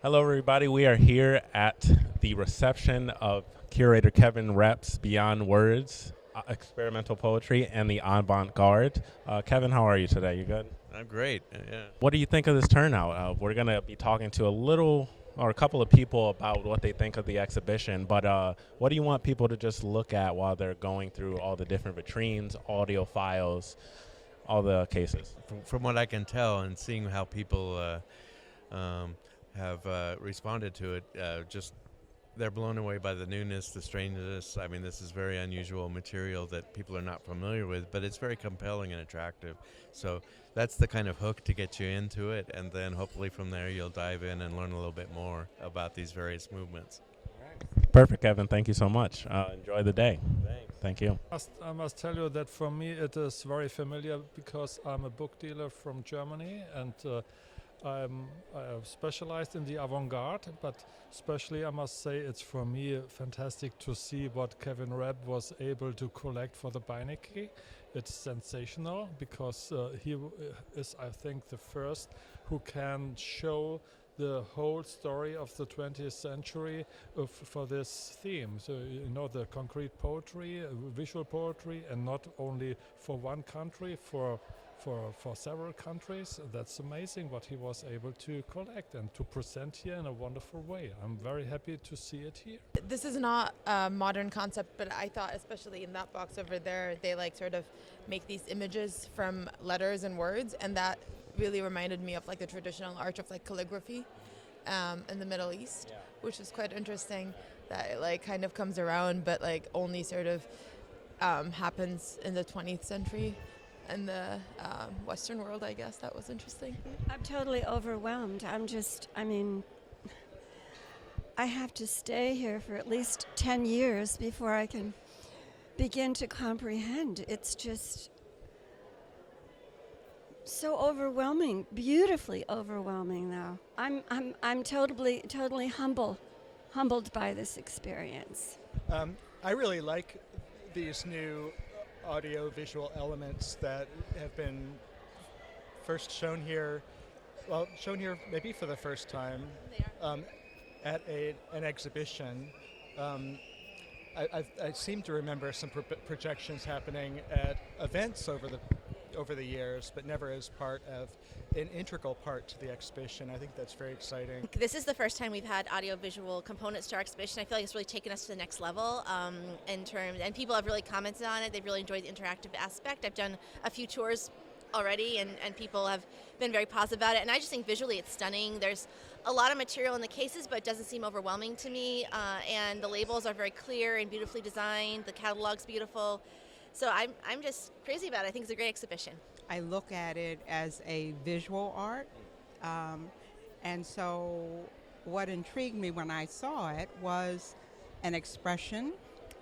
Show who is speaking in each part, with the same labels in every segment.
Speaker 1: Hello, everybody. We are here at the reception of curator Kevin Repp's Beyond Words, Experimental Poetry, and the Avant-Garde. Kevin, how are you today? You good?
Speaker 2: I'm great. Yeah.
Speaker 1: What do you think of this turnout? We're going to be talking to a couple of people about what they think of the exhibition, but what do you want people to just look at while they're going through all the different vitrines, audio files, all the cases?
Speaker 2: From what I can tell and seeing how people have responded to it, just they're blown away by the newness, the strangeness. I mean, this is very unusual material that people are not familiar with, but it's very compelling and attractive. So that's the kind of hook to get you into it, and then hopefully from there you'll dive in and learn a little bit more about these various movements.
Speaker 1: Perfect, Kevin. Thank you so much. Enjoy the day.
Speaker 2: Thanks.
Speaker 1: Thank you.
Speaker 3: I must tell you that for me it is very familiar because I'm a book dealer from Germany and I have specialized in the avant-garde, but especially I must say it's for me fantastic to see what Kevin Repp was able to collect for the Beinecke. It's sensational because he is, I think, the first who can show the whole story of the 20th century for this theme. So, the concrete poetry, visual poetry, and not only for one country, for several countries. That's amazing what he was able to collect and to present here in a wonderful way. I'm very happy to see it here.
Speaker 4: This is not a modern concept, but I thought especially in that box over there, they sort of make these images from letters and words, and that really reminded me of the traditional art of calligraphy in the Middle East, which is quite interesting that it kind of comes around, but only sort of happens in the 20th century. In the Western world, I guess that was interesting.
Speaker 5: I'm totally overwhelmed. I have to stay here for at least 10 years before I can begin to comprehend. It's just so overwhelming, beautifully overwhelming now. I'm totally humbled by this experience.
Speaker 6: I really like these new audio-visual elements that have been first shown here maybe for the first time at an exhibition. I seem to remember some projections happening at events over the years, but never as part of an integral part to the exhibition. I think that's very exciting.
Speaker 7: This is the first time we've had audio-visual components to our exhibition. I feel like it's really taken us to the next level and people have really commented on it. They've really enjoyed the interactive aspect. I've done a few tours already, and people have been very positive about it. And I just think visually it's stunning. There's a lot of material in the cases, but it doesn't seem overwhelming to me. And the labels are very clear and beautifully designed. The catalog's beautiful. So I'm just crazy about it. I think it's a great exhibition.
Speaker 8: I look at it as a visual art. And so what intrigued me when I saw it was an expression,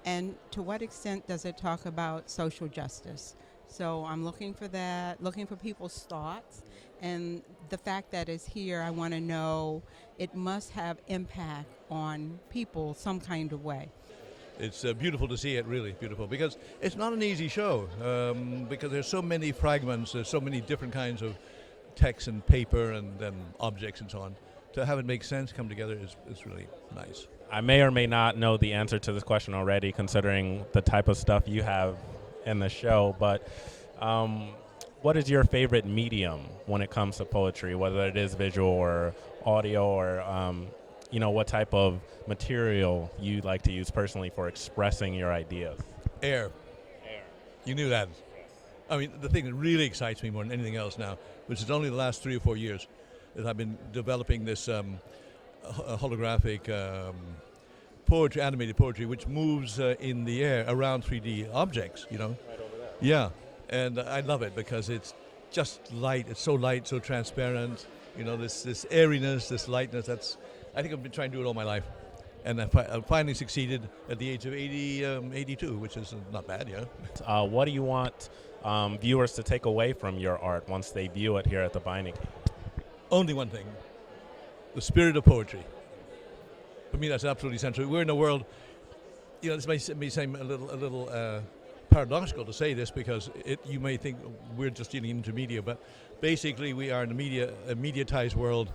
Speaker 8: and to what extent does it talk about social justice? So I'm looking for that, looking for people's thoughts, and the fact that it's here, I want to know it must have impact on people some kind of way.
Speaker 9: It's beautiful to see it, really beautiful, because it's not an easy show, because there's so many fragments, there's so many different kinds of text and paper and objects and so on. To have it make sense, come together is really nice.
Speaker 1: I may or may not know the answer to this question already, considering the type of stuff you have in the show, but what is your favorite medium when it comes to poetry, whether it is visual or audio or what type of material you like to use personally for expressing your ideas?
Speaker 9: Air. You knew that. I mean, the thing that really excites me more than anything else now, which is only the last 3 or 4 years, is I've been developing this holographic poetry, animated poetry, which moves in the air around 3D objects,
Speaker 1: Right over there.
Speaker 9: Yeah, and I love it because it's just light. It's so light, so transparent. This airiness, this lightness. I think I've been trying to do it all my life, and I finally succeeded at the age of 82, which is not bad, yeah.
Speaker 1: What do you want viewers to take away from your art once they view it here at the Beinecke?
Speaker 9: Only one thing: the spirit of poetry. For me, that's absolutely essential. We're in a world. This may seem a little paradoxical to say this because you may think we're just dealing into media, but basically we are in a mediatized world,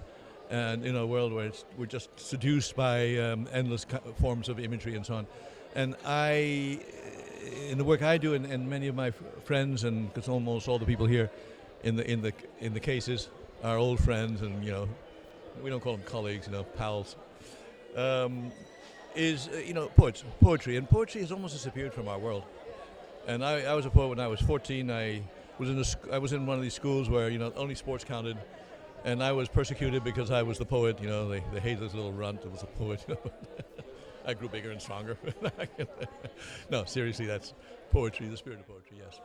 Speaker 9: and in a world where we're just seduced by endless forms of imagery and so on. And in the work I do, and many of my friends, and because almost all the people here in the cases are old friends, and we don't call them colleagues, pals. Is poetry, and poetry has almost disappeared from our world. And I was a poet when I was 14. I was in one of these schools where only sports counted, and I was persecuted because I was the poet. They hated this little runt that was a poet. I grew bigger and stronger. No, seriously, that's poetry, the spirit of poetry. Yes.